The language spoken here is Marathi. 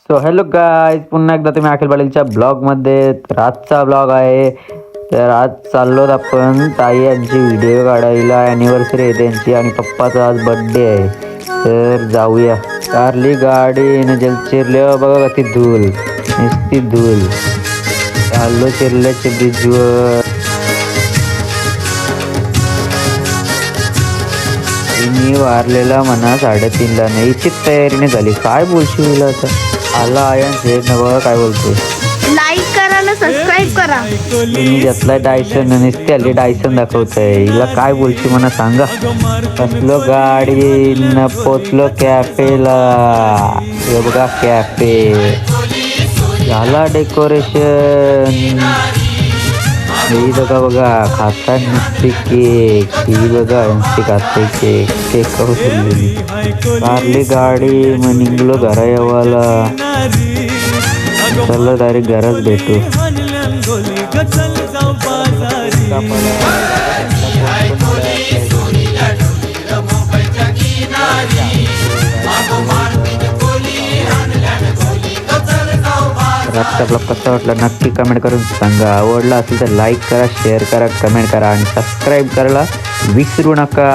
सो हॅलो गाईज, पुन्हा एकदा तुम्ही अखिल पाटीलच्या ब्लॉगमध्ये. तर आजचा ब्लॉग आहे. तर आज चाललोत आपण ताई यांची व्हिडिओ काढायला. ॲनिव्हर्सरी आहे त्यांची आणि पप्पाचा आज बड्डे आहे. तर जाऊया. कारली गाडी न जल चिरले बघा ती धूल, नुसती धूल. चाललो चिरल्याच्या ब्रिजवर. मी वारलेला म्हणा 3:30ला नाही, इच्छित तयारीने झाली. काय बोलशील आता? आला आयन शेठ न बघा काय बोलतोय. लाईक करा ना सबस्क्राईब करा. मी घेतलाय डायसन, नुसती आली डायसन दाखवतंय. हिला काय बोलशी म्हणा सांगा. बसलो गाडी न पोचलो कॅफेला. हे बघा कॅफे झाला डेकोरेशन. ही बघा बघा खाता नुसती केक. ही बघा नुसती खाते केक. केक उचललेली कारली गाडी. मग निघलो घरा येवाला. चला डायरेक्ट घरात भेटू. आजचा ब्लॉग कसा वाटला नक्की कमेंट करून सांगा. आवडला असेल तर लाईक करा, शेअर करा, कमेंट करा आणि सबस्क्राईब करायला विसरू नका.